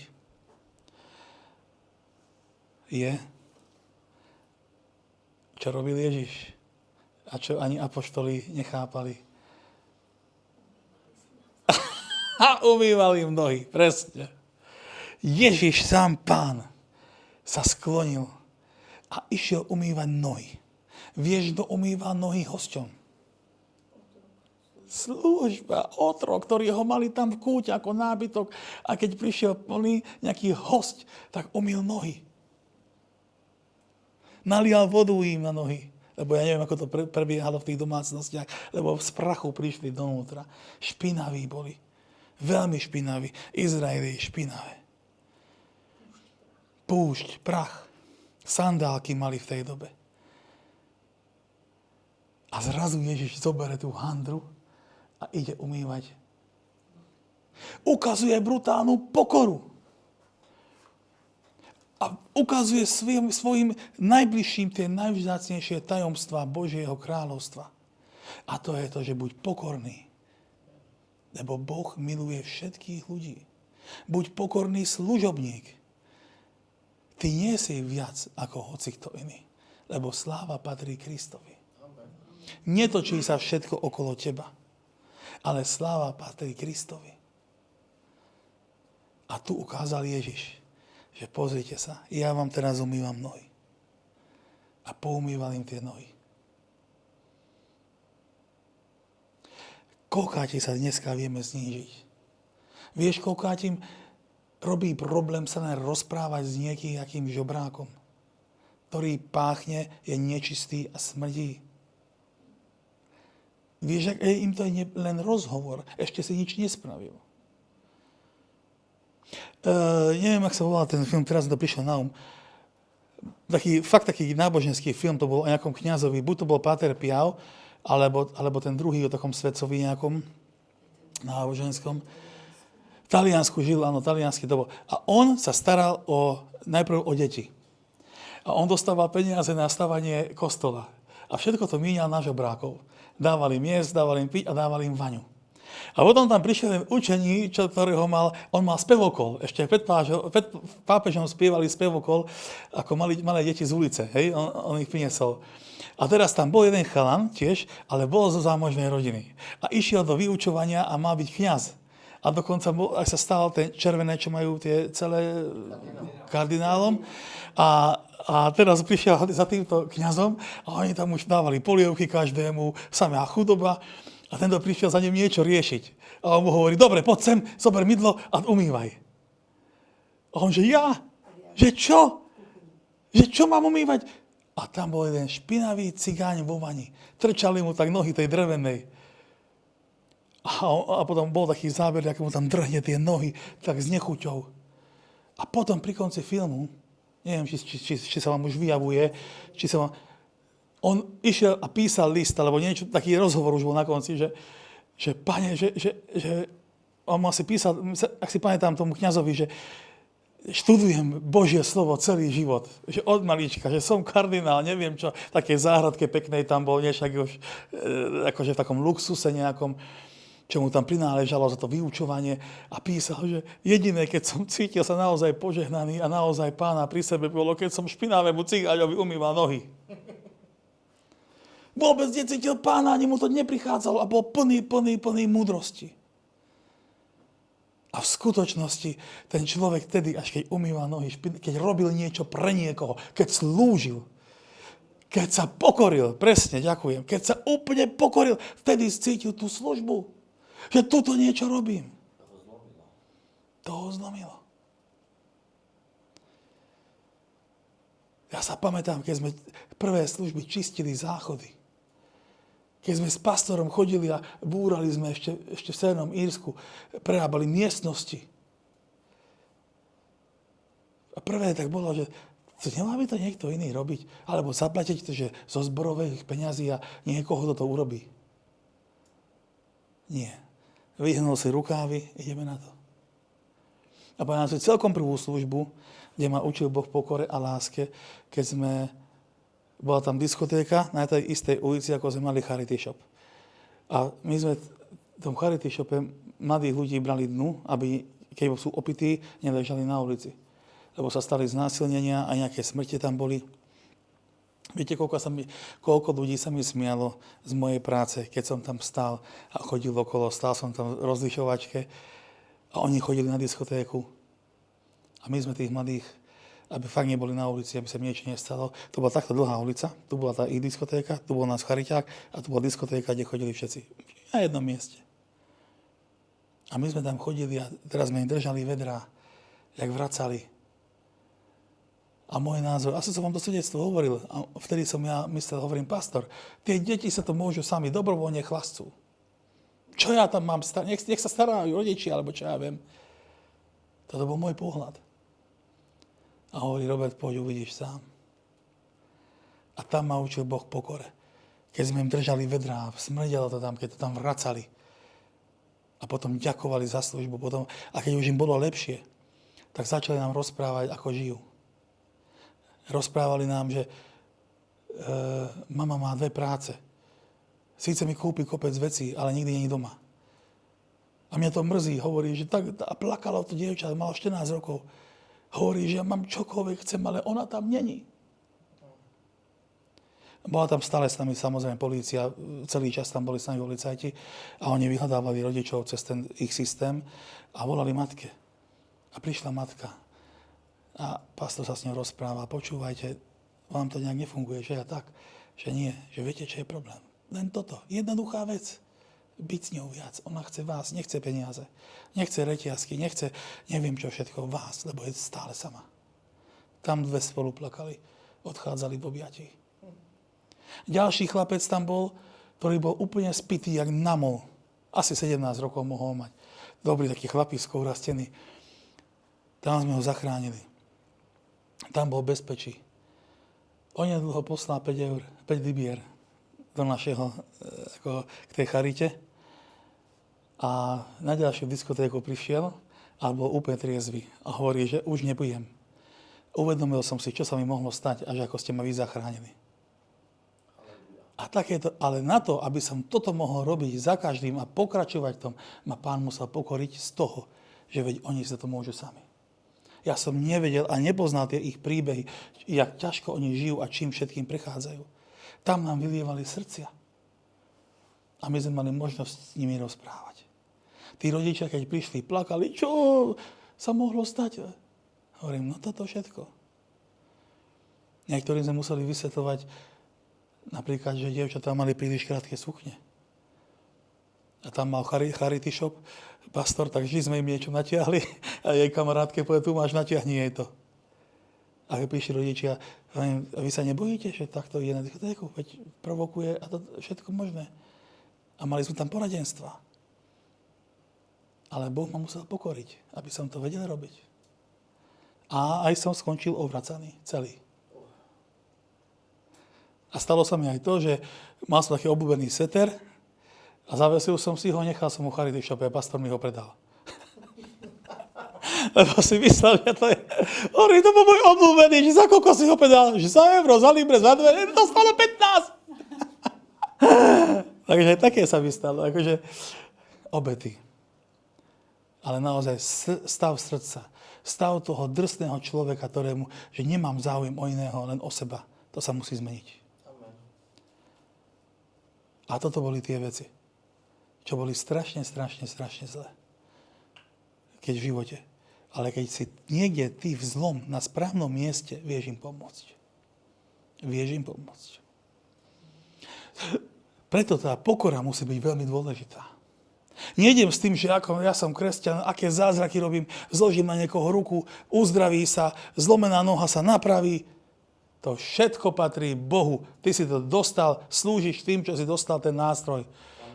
je, čo robil Ježiš a čo ani apoštoli nechápali. A umývali im nohy, presne. Ježiš sám Pán sa sklonil a išiel umývať nohy. Vieš, kto umýva nohy hosťom? Služba, otrok, ktorý ho mali tam v kúte ako nábytok a keď prišiel plný nejaký host, tak umýl nohy. Nalial vodu im na nohy. Lebo ja neviem, ako to prebiehalo v tých domácnostiach, lebo z prachu prišli donútra. Špinaví boli. Veľmi špinaví. Izrael je špinavé. Púšť, prach. Sandálky mali v tej dobe. A zrazu Ježiš zobere tú handru a ide umývať. Ukazuje brutálnu pokoru. A ukazuje svojim najbližším tie najvzácnejšie tajomstvá Božieho kráľovstva. A to je to, že buď pokorný. Lebo Boh miluje všetkých ľudí. Buď pokorný služobník. Ty nie si viac ako hocikto iný. Lebo sláva patrí Kristovi. Netočí sa všetko okolo teba. Ale sláva patrí Kristovi. A tu ukázal Ježiš, že pozrite sa, ja vám teraz umývam nohy. A poumýval im tie nohy. Koľkáti sa dneska vieme znížiť. Vieš, koľkáti robí problém sa len rozprávať s niekým žobrákom, ktorý páchne, je nečistý a smrdí. Vieš, im to je len rozhovor, ešte si nič nespravil. Neviem, ak sa volal ten film, teraz to prišiel na taký náboženský film, to bol o nejakom kňazovi, buď to bol Páter Piau, alebo ten druhý o takom svetcovi nejakom náboženskom. V Taliansku žil, áno, taliansky to bol. A on sa staral najprv o deti. A on dostával peniaze na stavanie kostola. A všetko to míňal na žobrákov. Dával im jesť, dával im piť a dával im vaňu. A potom tam prišiel učení, ktorého on mal spevokol. Ešte pred pápežom spievali spevokol ako malé deti z ulice. Hej? On ich priniesol. A teraz tam bol jeden chalan tiež, ale bol zo zámožnej rodiny. A išiel do vyučovania a mal byť kňaz. A dokonca aj sa stal ten červené, čo majú tie celé kardinálom. A teraz prišiel za týmto kňazom a oni tam už dávali polievky každému, samá chudoba. A tento prišiel za ním niečo riešiť. A on mu hovorí, dobre, poď sem, zober mydlo a umývaj. A on, že ja? Že čo? Že čo mám umývať? A tam bol jeden špinavý cigáň vo vani. Trčali mu tak nohy tej drevenej. A potom bol taký záber, ako mu tam drhne tie nohy, tak s nechuťou. A potom pri konci filmu, neviem, či sa vám už vyjavuje, on išiel a písal list, alebo niečo, taký rozhovor už bol na konci, že pane, že on asi písal, ak si pamätám tomu kňazovi, že študujem Božie slovo celý život, že od malička, že som kardinál, neviem čo, také záhradke peknej tam bol, však už akože v takom luxuse nejakom, čo mu tam prináležalo za to vyučovanie a písal, že jediné, keď som cítil sa naozaj požehnaný a naozaj Pána pri sebe bolo, keď som špinavému cigáňovi umýval nohy. Vôbec necítil Pána, ani mu to neprichádzalo a bol plný múdrosti. A v skutočnosti ten človek tedy, až keď umýval nohy, keď robil niečo pre niekoho, keď slúžil, keď sa pokoril, presne, ďakujem, keď sa úplne pokoril, vtedy cítil tú službu, že tuto niečo robím. To ho zlomilo. Ja sa pamätám, keď sme prvé služby čistili záchody. Keď sme s pastorom chodili a búrali sme ešte v Severnom Írsku, prerábali miestnosti. A prvé tak bolo, že to nemá by to niekto iný robiť. Alebo zaplatiť to, že zo zborových peňazí a niekoho to urobí. Nie. Vyhnul si rukávy, ideme na to. A pamätám si celkom prvú službu, kde ma učil Boh pokore a láske, keď bola tam diskotéka na tej istej ulici, ako sme mali Charity Shop. A my sme v tom Charity Shope mladých ľudí brali dnu, aby, keď sú opití, neležali na ulici. Lebo sa stali znásilnenia a nejaké smrti tam boli. Viete, koľko ľudí sa mi smialo z mojej práce, keď som tam stál a chodil okolo, stál som tam v rozlišovačke a oni chodili na diskotéku. A my sme tých mladých, aby fakt neboli na ulici, aby sa mi niečo nestalo. To bola takto dlhá ulica, tu bola tá ich diskotéka, tu bol náš chariťák a tu bola diskotéka, kde chodili všetci. Na jednom mieste. A my sme tam chodili a teraz sme im držali vedrá, jak vracali. A môj názor, asi som vám to svedectvo hovoril, a vtedy som ja myslel, hovorím, pastor, tie deti sa to môžu sami dobrovoľne chlascú. Čo ja tam mám starať? Nech sa starajú rodičia, alebo čo ja viem. Toto bol môj pohľad. A hovorí, Robert, poď, uvidíš sám. A tam ma učil Boh pokore. Keď sme im držali vedrá, smrdelo to tam, keď to tam vracali. A potom ďakovali za službu. A keď už im bolo lepšie, tak začali nám rozprávať, ako žijú. Rozprávali nám, že mama má 2 práce. Síce mi kúpi kopec vecí, ale nikdy nie je doma. A mňa to mrzí, hovorí, že tak, a plakalo to dievča, malo 14 rokov. Hovorí, že ja mám čokoľvek chcem, ale ona tam není. Bola tam stále s nami samozrejme polícia, celý čas tam boli s nami policajti a oni vyhľadávali rodičov cez ten ich systém a volali matke. A prišla matka a pastor sa s ňou rozprával, počúvajte, vám to nejak nefunguje, že ja tak, že nie, že viete, čo je problém. Len toto, jednoduchá vec. Byť s ňou viac. Ona chce vás, nechce peniaze. Nechce reťazky, nechce neviem čo všetko vás, lebo je stále sama. Tam 2 spolu plakali, odchádzali v objatí. Ďalší chlapec tam bol, ktorý bol úplne spitý, jak namol. Asi 17 rokov mohol mať. Dobrý taký chlapisko urastený. Tam sme ho zachránili. Tam bol v bezpečí. Onedlho poslal 5 eur, 5 libier do našeho, ako k tej charite. A na ďalšiu diskotéku prišiel a bol úplne triezvy. A hovorí, že už nebudem. Uvedomil som si, čo sa mi mohlo stať, až ako ste ma vy zachránili. A takéto, ale na to, aby som toto mohol robiť za každým a pokračovať v tom, ma Pán musel pokoriť z toho, že veď oni sa to môžu sami. Ja som nevedel a nepoznal tie ich príbehy, jak ťažko oni žijú a čím všetkým prechádzajú. Tam nám vylievali srdcia. A my sme mali možnosť s nimi rozprávať. Tí rodičia, keď prišli, plakali, čo sa mohlo stať? Hovorím, no toto všetko. Niektorým sme museli vysvetľovať, napríklad, že dievčatá mali príliš krátke sukne. A tam mal Charity Shop, pastor, tak vždy sme im niečo natiahli a jej kamarátke povedal, tu máš, natiahni jej to. A keď prišli rodičia, a vy sa nebojíte, že takto je na diskotéku? Veď provokuje a to všetko možné. A mali sme tam poradenstva. Ale Boh ma musel pokoriť, aby som to vedel robiť. A aj som skončil ovracaný celý. A stalo sa mi aj to, že mal som taký obľúbený seter a zavesil som si ho, nechal som ho v Charity shope a pastor mi ho predal. Lebo si myslel, že to je... Hovorí, to bol môj obľúbený, že za koľko si ho predal? Že za euro, za libre, za 2, to stalo 15. Takže také sa mi stalo, akože obety. Ale naozaj stav srdca, stav toho drsného človeka, ktorému, že nemám záujem o iného, len o seba, to sa musí zmeniť. Amen. A toto boli tie veci, čo boli strašne zlé. Keď v živote. Ale keď si niekde ty v zlom, na správnom mieste, vieš im pomôcť. Preto tá pokora musí byť veľmi dôležitá. Nejdem s tým, že ako ja som kresťan, aké zázraky robím, zložím na niekoho ruku, uzdraví sa, zlomená noha sa napraví. To všetko patrí Bohu. Ty si to dostal, slúžiš tým, čo si dostal ten nástroj.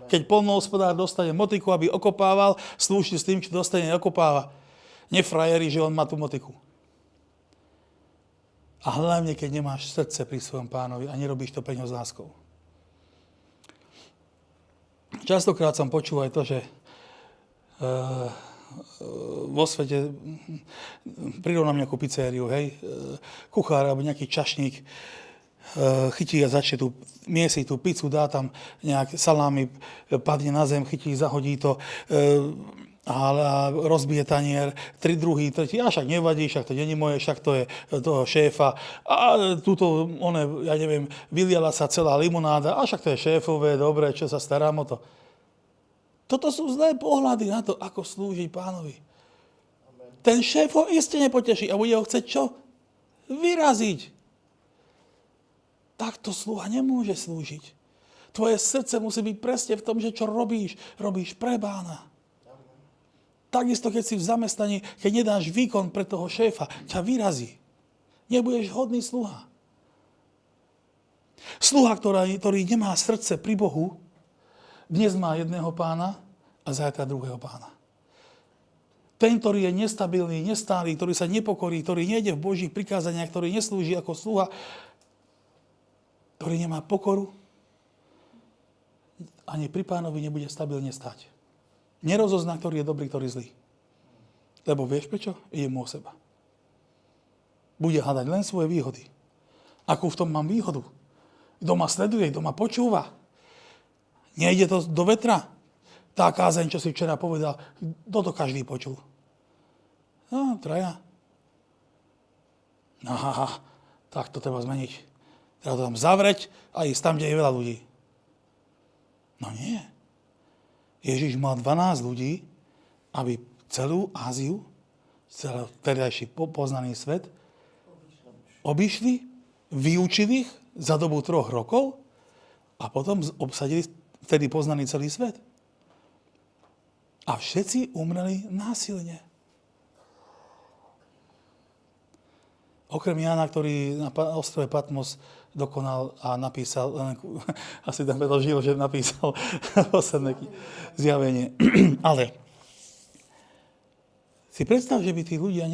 Keď poľnohospodár dostane motiku, aby okopával, slúži s tým, čo dostane, okopáva. Nefrajeri, že on má tú motiku. A hlavne, keď nemáš srdce pri svojom pánovi a nerobíš to pre ňo s láskou. Častokrát som počul aj to, že vo svete prirovnám nejakú pizzériu, hej, kuchár alebo nejaký čašník chytí a začne miesiť tú pizzu, dá tam nejak salámy, padne na zem, chytí, zahodí to, a rozbije tanier, 3 druhý, tretí, a však nevadí, však to není moje, však to je toho šéfa. A túto, ja neviem, vyliala sa celá limonáda, a však to je šéfové, dobre, čo sa starám o to. Toto sú zlé pohľady na to, ako slúžiť pánovi. Amen. Ten šéf ho iste nepoteší a bude ho chcieť čo? Vyraziť. Takto sluha nemôže slúžiť. Tvoje srdce musí byť presne v tom, že čo robíš, robíš pre pána. Takisto, keď si v zamestnaní, keď nedáš výkon pre toho šéfa, ťa vyrazí. Nebudeš hodný sluha. Sluha, ktorý nemá srdce pri Bohu, dnes má jedného pána a zajtra druhého pána. Ten, ktorý je nestabilný, nestály, ktorý sa nepokorí, ktorý nejde v Božích prikázaniach, ktorý neslúži ako sluha, ktorý nemá pokoru, ani pri pánovi nebude stabilne stáť. Nerozozná, ktorý je dobrý, ktorý je zlý. Lebo vieš prečo? Ide mu o seba. Bude hľadať len svoje výhody. Akú v tom mám výhodu? Kto ma sleduje, kto ma počúva? Nejde to do vetra? Tá kázeň, čo si včera povedal, toto každý počul. No, 3. Aha, tak to treba zmeniť. Treba to tam zavrieť a ísť tam, kde je veľa ľudí. No nie. Ježiš mal 12 ľudí, aby celú Áziu, celý tedajší poznaný svet, obišli, vyučili ich za dobu 3 rokov a potom obsadili vtedy poznaný celý svet. A všetci umreli násilne. Okrem Jána, ktorý na ostrove Patmos dokonal a napísal, asi tam predložil, že napísal posledné zjavenie. Ale si predstav, že by tí ľudia,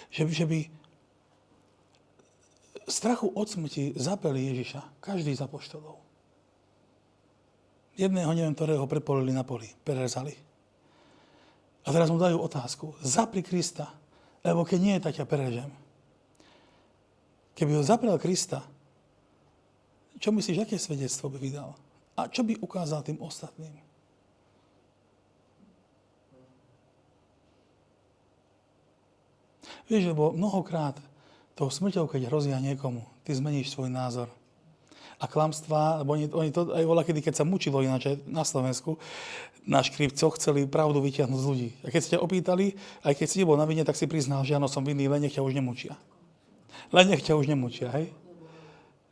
že by strachu od smrti zapeli Ježiša, každý z apoštolov. Jedného, neviem, ktorého prepolili na poli, prerezali. A teraz mu dajú otázku, zapri Krista, lebo keď nie, tak ťa prerežem. Keby ho zaprel Krista, čo myslíš, aké svedectvo by vydal? A čo by ukázal tým ostatným? Vieš, lebo mnohokrát tou smrťou, keď hrozia niekomu, ty zmeníš svoj názor. A klamstvá, lebo oni to aj volakedy, keď sa mučilo ináč na Slovensku, na škripcoch chceli pravdu vyťahnuť z ľudí. A keď ste ťa opýtali, aj keď si nebol na vine, tak si priznal, že áno, som vinný, len nech ťa už nemučia. Len nech ťa už nemučia, hej?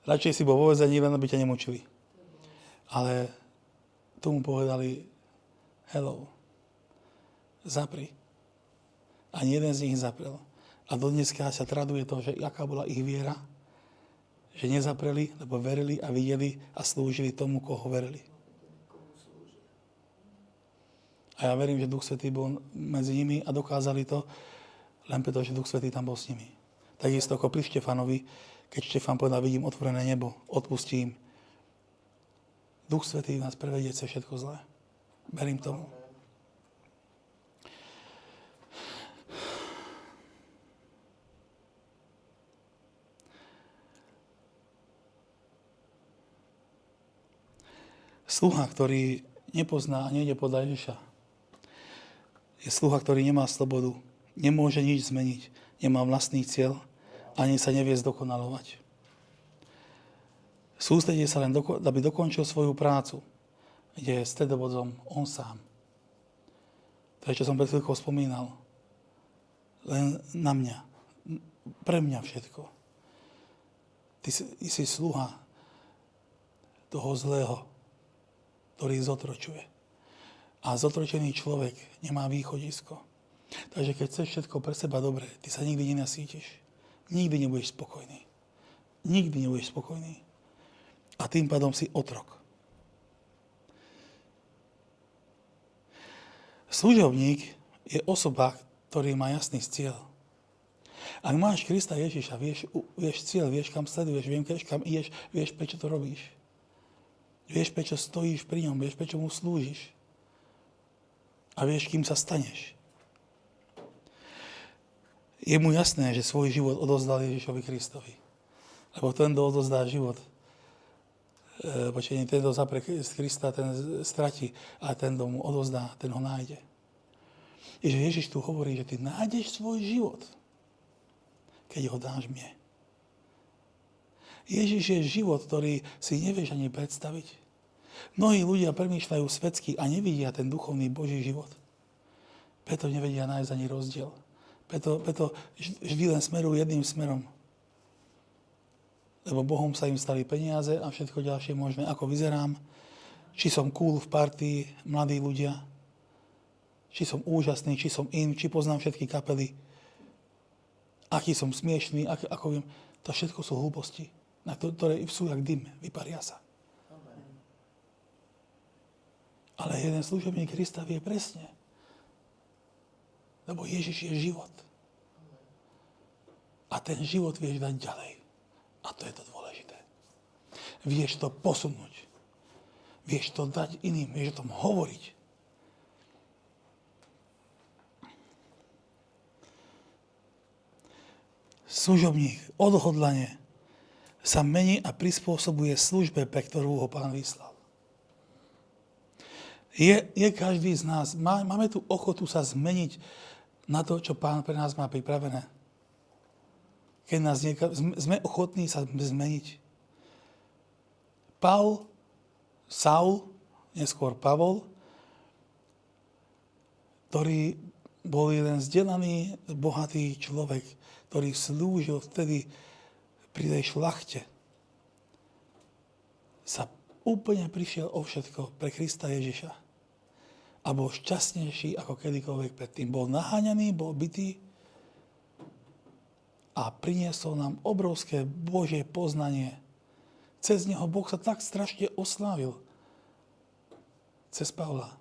Radšej si bol vo väzení, len aby ťa nemučili. Ale tu mu povedali, hello, zapri. Ani jeden z nich zaprel. A dodneska sa traduje to, že aká bola ich viera, že nezapreli, lebo verili a videli a slúžili tomu, koho verili. A ja verím, že Duch Svätý bol medzi nimi a dokázali to, len preto, že Duch Svätý tam bol s nimi. Takisto ako pri Štefanovi, keď Štefan povedal, vidím otvorené nebo, odpustím. Duch Svätý nás prevedie cez všetko zlé. Verím tomu. Sluha, ktorý nepozná a nejde podľa Ježiša, je sluha, ktorý nemá slobodu, nemôže nič zmeniť, nemá vlastný cieľ, ani sa nevie zdokonalovať. Sústredí sa len, aby dokončil svoju prácu, kde je stredobodom on sám. To je, čo som pred chvíľkou spomínal. Len na mňa. Pre mňa všetko. Ty si sluha toho zlého, ktorý zotročuje. A zotročený človek nemá východisko. Takže keď chceš všetko pre seba dobre, ty sa nikdy nenasítiš. Nikdy nebudeš spokojný. Nikdy nebudeš spokojný. A tým pádom si otrok. Služobník je osoba, ktorý má jasný cieľ. Ak máš Krista Ježiša, vieš cieľ, vieš kam sleduješ, vieš kam ideš, vieš prečo to robíš. Vieš prečo stojíš pri ňom, vieš prečo mu slúžiš. A vieš, kým sa staneš. Je mu jasné, že svoj život odozdal Ježišovi Kristovi. Lebo ten, kto odozdá život, ten, kto zapre z Krista, ten stratí, a ten, kto mu odozdá, ten ho nájde. Že Ježiš tu hovorí, že ty nájdeš svoj život, keď ho dáš mne. Ježiš je život, ktorý si nevieš ani predstaviť. Mnohí ľudia premýšľajú svetsky a nevidia ten duchovný Boží život. Preto nevedia nájsť ani rozdiel. Preto vždy len smerujú jedným smerom. Lebo Bohom sa im stali peniaze a všetko ďalšie možné. Ako vyzerám, či som cool v partii, mladí ľudia, či som úžasný, či som či poznám všetky kapely, aký som smiešný, ako viem. To všetko sú hlúposti, na ktoré sú jak dym, vyparia sa. Ale jeden služobník Krista vie presne. Lebo Ježiš je život. A ten život vieš dať ďalej. A to je to dôležité. Vieš to posunúť. Vieš to dať iným. Vieš o tom hovoriť. Služobník odhodlane sa mení a prispôsobuje službe, pre ktorú ho Pán vyslal. Je každý z nás, máme tu ochotu sa zmeniť na to, čo Pán pre nás má pripravené. Keď sme ochotní sa zmeniť. Saul, neskôr Pavol, ktorý bol jeden vzdelaný, bohatý človek, ktorý slúžil vtedy pri tej šlachte, sa úplne prišiel o všetko pre Krista Ježiša. A bol šťastnejší ako kedykoľvek predtým. Bol naháňaný, bol bitý a priniesol nám obrovské Božie poznanie. Cez neho Boh sa tak strašne oslávil. Cez Pavla.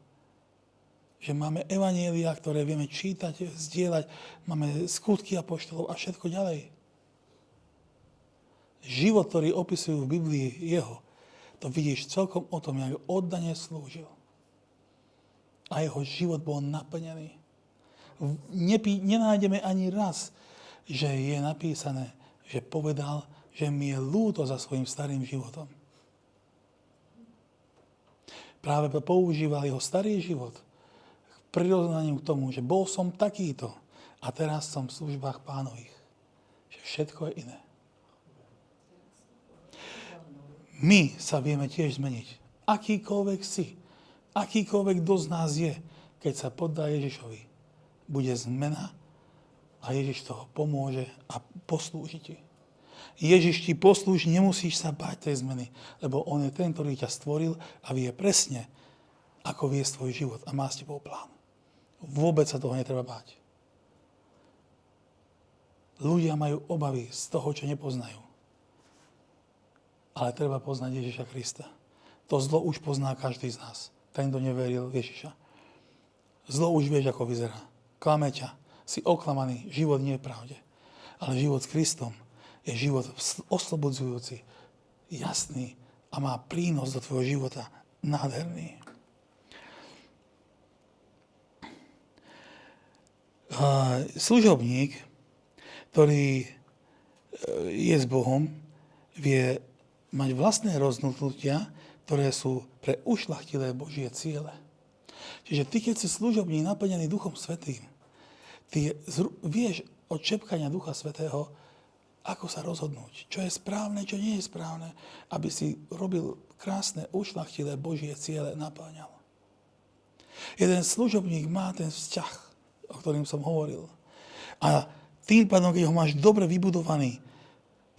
Že máme evanjelia, ktoré vieme čítať, zdieľať, máme skutky apoštolov a všetko ďalej. Život, ktorý opisujú v Biblii jeho, to vidíš celkom o tom, jak oddane slúžil. A jeho život bol naplnený. Nenájdeme ani raz, že je napísané, že povedal, že mi je ľúto za svojím starým životom. Práve používal jeho starý život k prirovnaniu k tomu, že bol som takýto a teraz som v službách Pánových. Že všetko je iné. My sa vieme tiež zmeniť. Akýkoľvek si. Akýkoľvek kto z nás je, keď sa poddá Ježišovi, bude zmena a Ježiš toho pomôže a poslúži ti. Ježiš ti poslúži, nemusíš sa báť tej zmeny, lebo on je ten, ktorý ťa stvoril a vie presne, ako vie svoj život a má s tebou plán. Vôbec sa toho netreba báť. Ľudia majú obavy z toho, čo nepoznajú. Ale treba poznať Ježiša Krista. To zlo už pozná každý z nás. Ten, kto neveril Ježiša. Zlo už vieš, ako vyzerá. Klame ťa. Si oklamaný. Život nie je pravde. Ale život s Kristom je život oslobodzujúci, jasný a má prínos do tvojho života. Nádherný. Služobník, ktorý je s Bohom, vie mať vlastné rozhodnutia, ktoré sú pre ušľachtilé Božie ciele. Čiže ty, keď si služobník naplnený Duchom Svätým, ty vieš od čepkania Ducha Svätého, ako sa rozhodnúť, čo je správne, čo nie je správne, aby si robil krásne, ušľachtilé Božie ciele, naplňal. Jeden služobník má ten vzťah, o ktorým som hovoril. A tým pádom, keď ho máš dobre vybudovaný,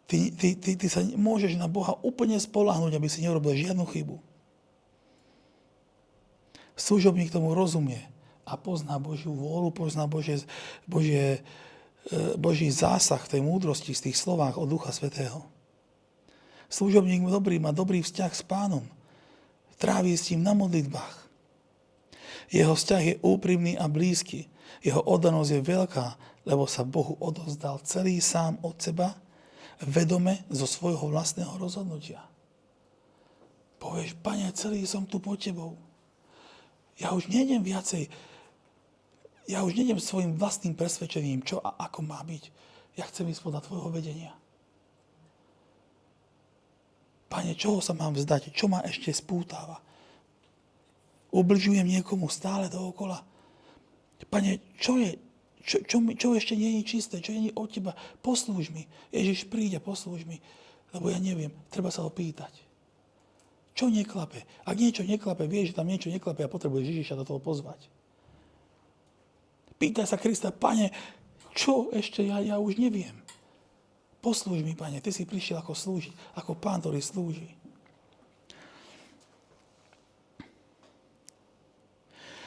ty sa môžeš na Boha úplne spoľahnúť, aby si nerobil žiadnu chybu. Služobník tomu rozumie a pozná Božiu vôľu, pozná Boží zásah v tej múdrosti, z tých slovách od Ducha Svätého. Služobník má dobrý vzťah s Pánom. Tráví s ním na modlitbách. Jeho vzťah je úprimný a blízky. Jeho oddanosť je veľká, lebo sa Bohu odovzdal celý sám od seba, vedome zo svojho vlastného rozhodnutia. Povieš, Pane, celý som tu pod tebou. Ja už nejdem viacej. Ja už nejdem svojim vlastným presvedčením, čo a ako má byť. Ja chcem ísť podľa tvojho vedenia. Pane, čoho sa mám vzdať? Čo ma ešte spútáva? Ubližujem niekomu stále dookola. Pane, čo ešte nie je čisté? Čo nie je od teba? Poslúž mi. Ježiš, príde, poslúž mi. Lebo ja neviem. Treba sa ho pýtať. Čo neklape? Ak niečo neklape, vieš, že tam niečo neklape a potrebuješ Ježiša do toho pozvať. Pýtaj sa Krista, Pane, čo ešte ja už neviem. Poslúž mi, Pane, ty si prišiel ako slúžiť, ako Pán, ktorý slúži.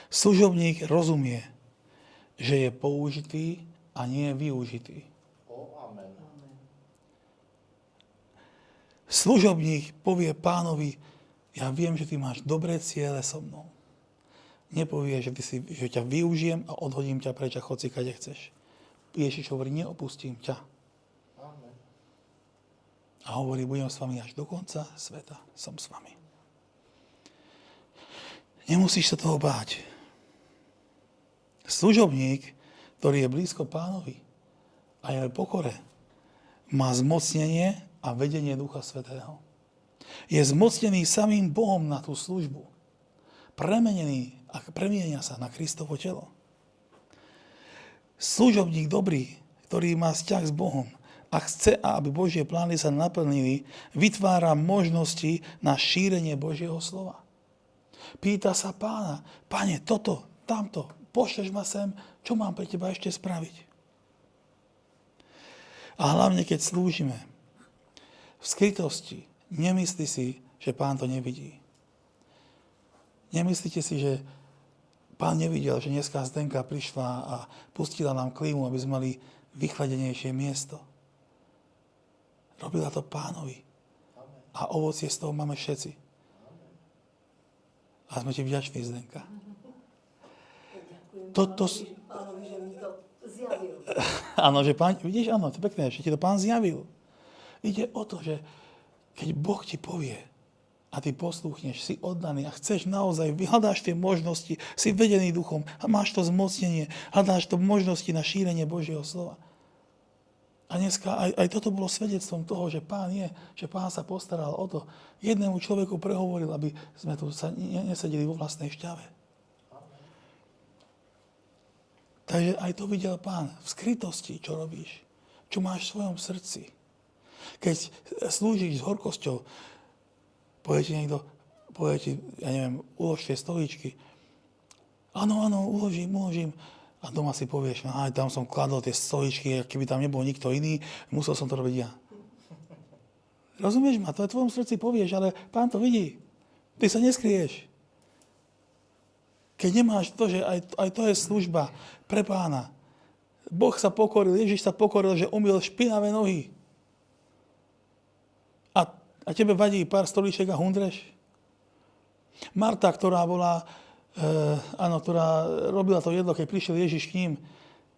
Služobník rozumie, že je použitý a nie je využitý. Amen. Služobník povie Pánovi, ja viem, že ty máš dobré ciele so mnou. Nepovie, že ťa využijem a odhodím ťa preč a chod si, kade chceš. Ježiš hovorí, neopustím ťa. Amen. A hovorí, budem s vami až do konca sveta. Som s vami. Nemusíš sa toho báť. Služobník, ktorý je blízko Pánovi a je v pokore, má zmocnenie a vedenie Ducha Svätého. Je zmocnený samým Bohom na tú službu. Premenený a premienia sa na Kristovo telo. Služobník dobrý, ktorý má vzťah s Bohom a chce, aby Božie plány sa naplnili, vytvára možnosti na šírenie Božieho slova. Pýta sa Pána, Pane, toto, tamto, pošleš ma sem, čo mám pre teba ešte spraviť? A hlavne, keď slúžime v skrytosti, nemyslí si, že Pán to nevidí. Nemyslíte si, že Pán nevidel, že dneska Zdenka prišla a pustila nám klímu, aby sme mali vychladenejšie miesto. Robila to Pánovi. A ovocie z toho máme všetci. A sme ti vďační, Zdenka. Pánovi, že mi to zjavil. Áno, že Pán, vidíš, áno, to je pekné, že ti to Pán zjavil. Ide o to, že keď Boh ti povie a ty poslúchneš, si oddaný a chceš naozaj, hľadáš tie možnosti, si vedený duchom a máš to zmocnenie, hľadáš to možnosti na šírenie Božieho slova. A dneska aj toto bolo svedectvom toho, že Pán je, že Pán sa postaral o to. Jednému človeku prehovoril, aby sme tu sa nesedeli vo vlastnej šťave. Takže aj to videl Pán v skrytosti, čo robíš, čo máš v svojom srdci. Keď slúžiš s horkosťou, povie ti niekto, ja neviem, ulož tie stoličky. Áno, uložím. A doma si povieš, aj tam som kladol tie stoličky, keby tam nebol nikto iný, musel som to robiť ja. Rozumieš ma? To je v tvojom srdci povieš, ale Pán to vidí. Ty sa neskryješ. Keď nemáš to, že aj to je služba pre Pána, Boh sa pokoril, Ježiš sa pokoril, že umyl špinavé nohy. A tebe vadí pár stolíček a hundreš? Marta, ktorá ktorá robila to jedlo, keď prišiel Ježiš k ním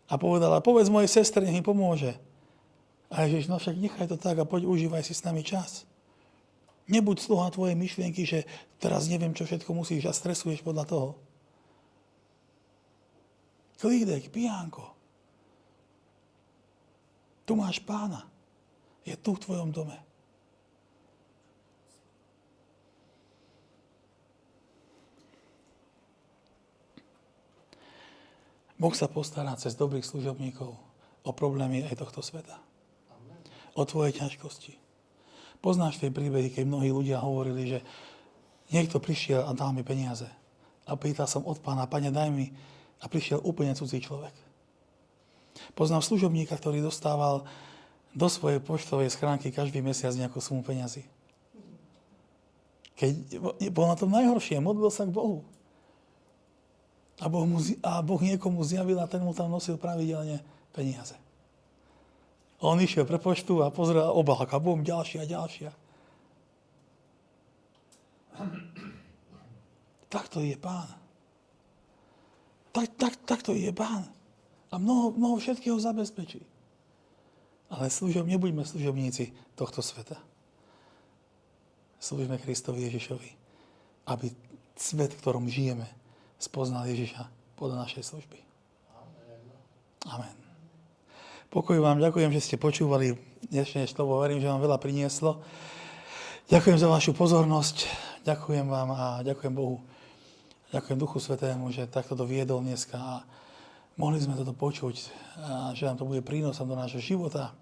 a povedala, povedz mojej sestre, nech mi pomôže. A Ježiš, no však nechaj to tak a poď užívaj si s nami čas. Nebuď sluha tvojej myšlienky, že teraz neviem, čo všetko musíš a stresuješ podľa toho. Klídek, pijánko. Tu máš Pána. Je tu v tvojom dome. Boh sa postará cez dobrých služobníkov o problémy aj tohto sveta. O tvoje ťažkosti. Poznáš tie príbehy, keď mnohí ľudia hovorili, že niekto prišiel a dal mi peniaze. A pýtal som od Pána, Pane, daj mi. A prišiel úplne cudzí človek. Poznám služobníka, ktorý dostával do svojej poštovej schránky každý mesiac nejakú sumu peňazí. Keď bol na tom najhoršie, modlil sa k Bohu. A Boh niekomu zjavil a ten mu tam nosil pravidelne peniaze. A on išiel pre poštu a pozrel obálka, bum, ďalšia. Takto je Pán. Takto je Pán. A mnoho všetkého zabezpečí. Ale nebuďme služobníci tohto sveta. Slúžme Kristovi Ježišovi, aby svet, v ktorom žijeme, spoznal Ježiša podľa našej služby. Amen. Pokoj vám, ďakujem, že ste počúvali dnešné slovo. Verím, že vám veľa prinieslo. Ďakujem za vašu pozornosť. Ďakujem vám a ďakujem Bohu. Ďakujem Duchu Svätému, že takto to viedol dneska a mohli sme toto počuť a že nám to bude prínosom do nášho života.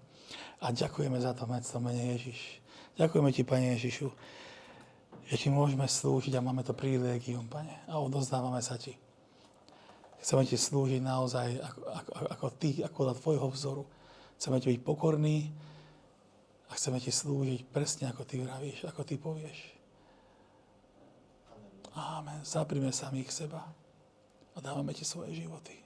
A ďakujeme za to mene Ježiš. Ďakujeme ti, Pane Ježišu, že ti môžeme slúžiť a máme to privilégium, Pane. A odozdávame sa ti. Chceme ti slúžiť naozaj ako do tvojho vzoru. Chceme ti byť pokorní a chceme ti slúžiť presne ako ty vravíš, ako ty povieš. Amen. Zaprime samých seba a dávame ti svoje životy.